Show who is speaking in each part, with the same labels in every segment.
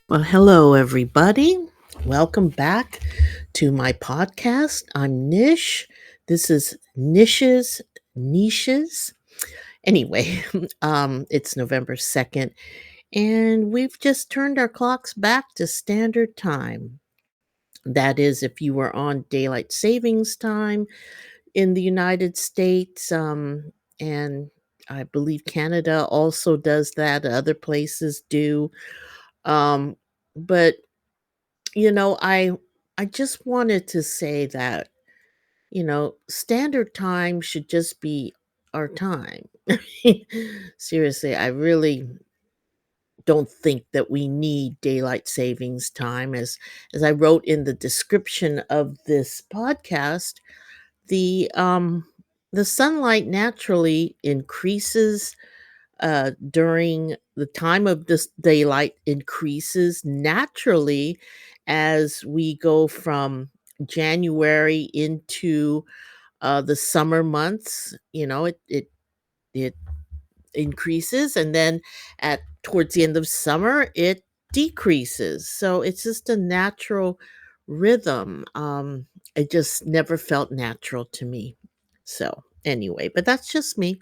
Speaker 1: Well, hello, everybody. Welcome back to my podcast. I'm Nish. This is Niches. Anyway, it's November 2nd, and we've just turned our clocks back to standard time. That is, if you were on daylight savings time in the United States, and I believe Canada also does that, other places do. Um, but I just wanted to say that, standard time should just be our time. Seriously, I really don't think that we need daylight savings time. As I wrote in the description of this podcast, the sunlight naturally increases during the time of this daylight increases naturally as we go from January into the summer months. It increases, and then at towards the end of summer it decreases. So it's just a natural rhythm. It just never felt natural to me. So anyway, but that's just me,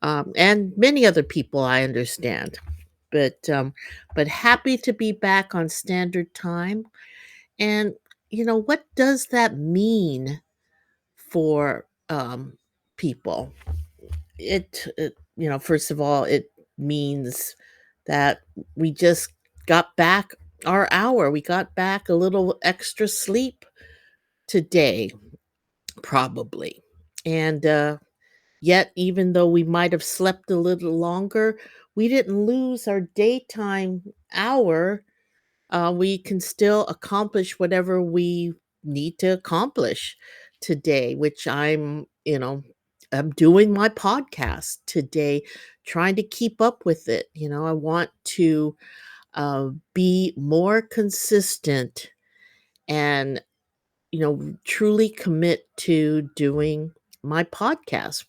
Speaker 1: and many other people I understand. But happy to be back on standard time. And what does that mean for people? First of all, it means that we just got back our hour. We got back a little extra sleep today, probably. And yet, even though we might have slept a little longer, we didn't lose our daytime hour. We can still accomplish whatever we need to accomplish today, which I'm doing my podcast today, trying to keep up with it. I want to be more consistent and, truly commit to doing my podcast.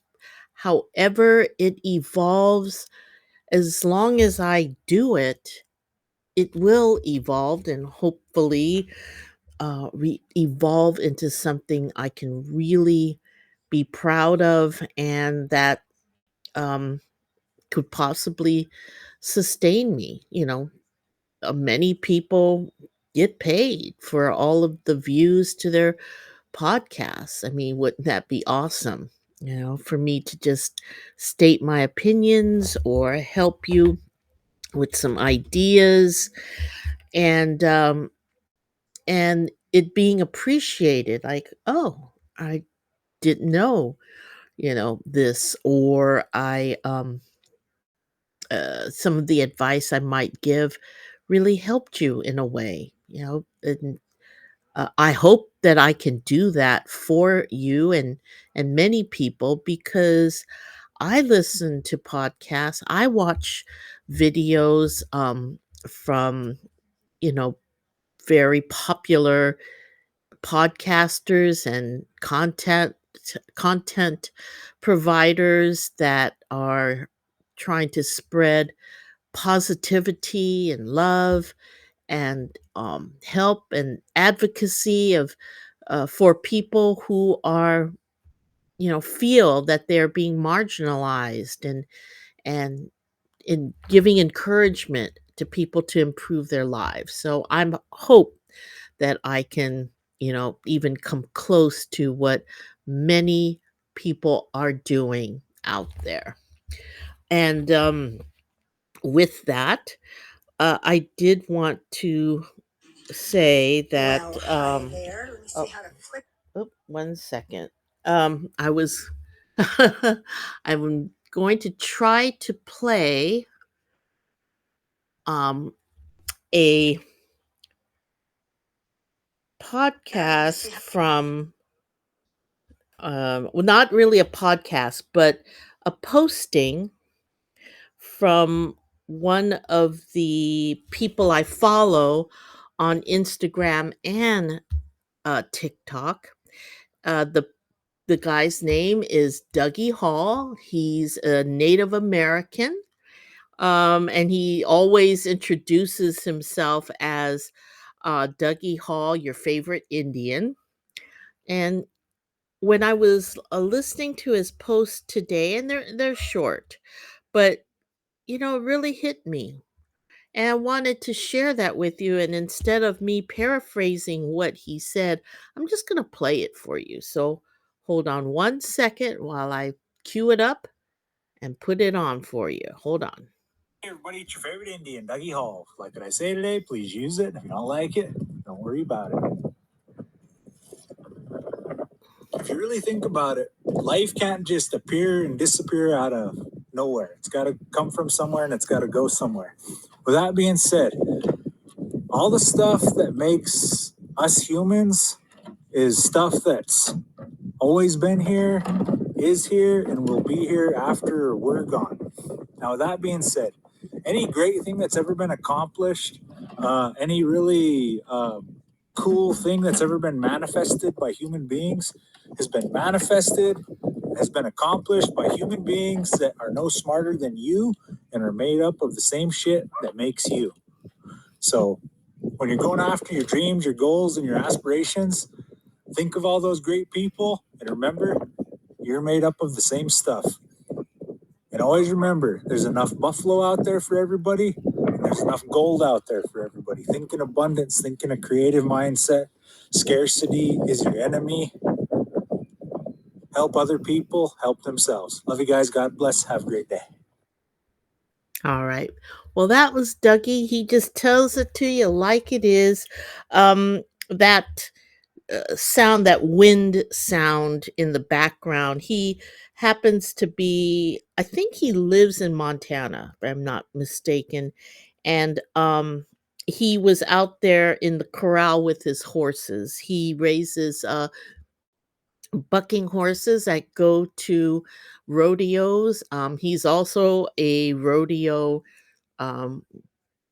Speaker 1: However, it evolves, as long as I do it, it will evolve and hopefully evolve into something I can really be proud of, and that um, could possibly sustain me. Many people get paid for all of the views to their podcasts. I mean, wouldn't that be awesome? For me to just state my opinions or help you with some ideas, and it being appreciated, like, oh, I didn't know, this, or I some of the advice I might give really helped you in a way, and I hope that I can do that for you and many people, because I listen to podcasts, I watch videos from, you know very popular podcasters and content providers that are trying to spread positivity and love and help and advocacy of for people who are, feel that they're being marginalized, and in giving encouragement to people to improve their lives. So I'm hope that I can, even come close to what many people are doing out there. And with that, I did want to say that.
Speaker 2: Well, hi there. Let me see
Speaker 1: Oh,
Speaker 2: how to flip.
Speaker 1: one second. I was. I'm going to try to play um, a
Speaker 2: Let's
Speaker 1: podcast
Speaker 2: see.
Speaker 1: from, well, not really a podcast, but a posting from one of the people I follow on Instagram and TikTok. The guy's name is Dougie Hall. He's a Native American. And he always introduces himself as Dougie Hall, your favorite Indian. And when I was listening to his post today, and they're short, but it really hit me. And I wanted to share that with you. And instead of me paraphrasing what he said, I'm just going to play it for you. So hold on one second while I cue it up and put it on for you. Hold on.
Speaker 3: Hey everybody, it's your favorite Indian, Dougie Hall. Like what I say today, please use it. If you don't like it, don't worry about it. If you really think about it, life can't just appear and disappear out of nowhere. It's got to come from somewhere and it's got to go somewhere. With that being said, all the stuff that makes us humans is stuff that's always been here, is here, and will be here after we're gone. Now, with that being said, any great thing that's ever been accomplished, any really cool thing that's ever been manifested by human beings has been accomplished by human beings that are no smarter than you and are made up of the same shit that makes you. So when you're going after your dreams, your goals, and your aspirations, think of all those great people and remember you're made up of the same stuff. And always remember, there's enough buffalo out there for everybody, and there's enough gold out there for everybody. Think in abundance, think in a creative mindset. Scarcity is your enemy. Help other people, help themselves. Love you guys. God bless. Have a great day.
Speaker 1: All right. Well, that was Dougie. He just tells it to you like it is. That sound, that wind sound in the background. He happens to be, I think he lives in Montana, if I'm not mistaken. And he was out there in the corral with his horses. He raises bucking horses that go to rodeos. He's also a rodeo um,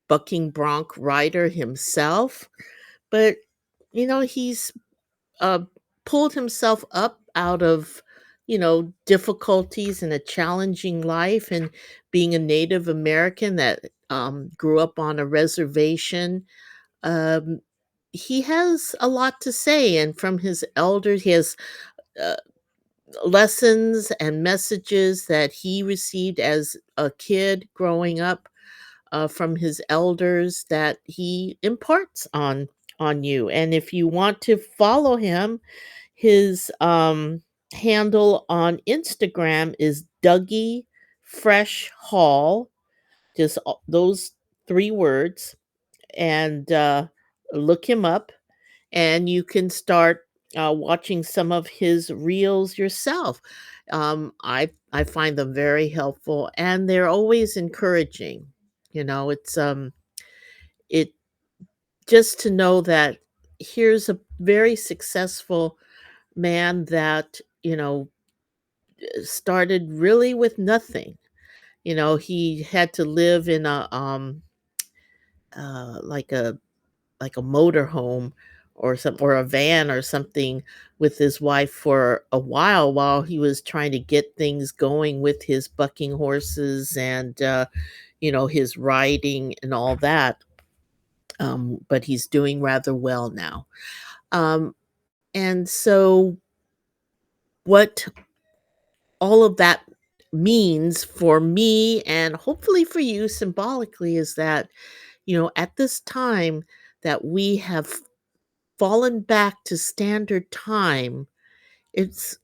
Speaker 1: bucking bronc rider himself. But, he's uh, pulled himself up out of, difficulties in a challenging life, and being a Native American that grew up on a reservation. Um, he has a lot to say, and from his elders, he has uh, lessons and messages that he received as a kid growing up from his elders that he imparts on you. And if you want to follow him, his handle on Instagram is Dougie Fresh Hall, just those three words, and look him up, and you can start watching some of his reels yourself. I find them very helpful, and they're always encouraging. It just to know that here's a very successful man that started really with nothing. He had to live in a like a motor home or a van or something with his wife for a while he was trying to get things going with his bucking horses and his riding and all that. But he's doing rather well now. Um, and so what all of that means for me, and hopefully for you symbolically, is that at this time that we have fallen back to standard time, it's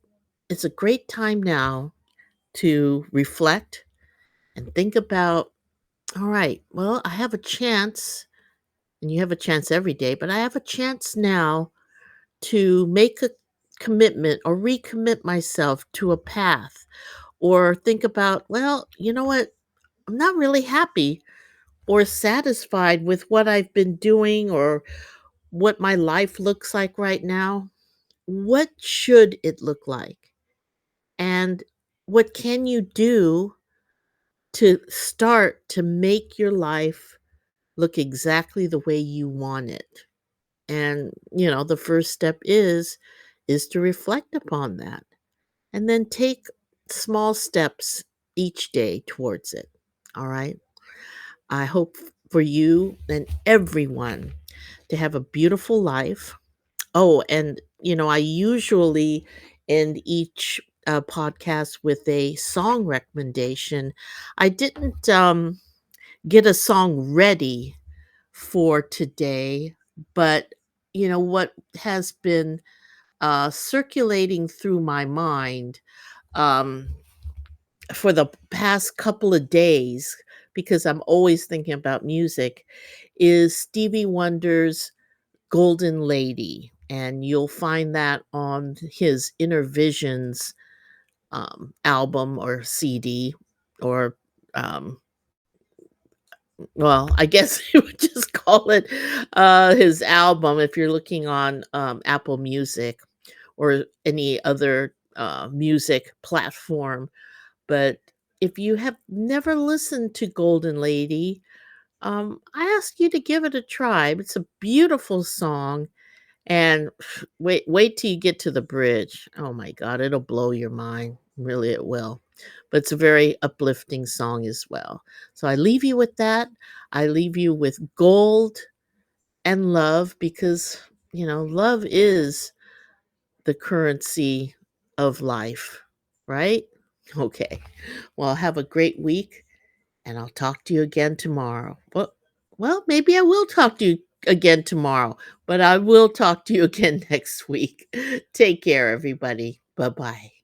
Speaker 1: it's a great time now to reflect and think about, all right, well, I have a chance, and you have a chance every day, but I have a chance now to make a commitment or recommit myself to a path, or think about, well, you know what? I'm not really happy or satisfied with what I've been doing or what my life looks like right now. What should it look like? And what can you do to start to make your life look exactly the way you want it? And, the first step is to reflect upon that and then take small steps each day towards it. All right? I hope for you and everyone to have a beautiful life. Oh, and I usually end each podcast with a song recommendation. I didn't get a song ready for today, but what has been circulating through my mind um, for the past couple of days, because I'm always thinking about music, is Stevie Wonder's Golden Lady. And you'll find that on his Inner Visions album or CD, or um, well, I guess you would just call it his album if you're looking on Apple Music or any other music platform. But if you have never listened to Golden Lady, I ask you to give it a try. It's a beautiful song, and wait till you get to the bridge. Oh my God, it'll blow your mind. Really, it will. But it's a very uplifting song as well. So I leave you with that. I leave you with gold and love, because love is the currency of life, right? Okay. Well, have a great week, and I'll talk to you again tomorrow. Well, maybe I will talk to you again tomorrow, but I will talk to you again next week. Take care, everybody. Bye bye.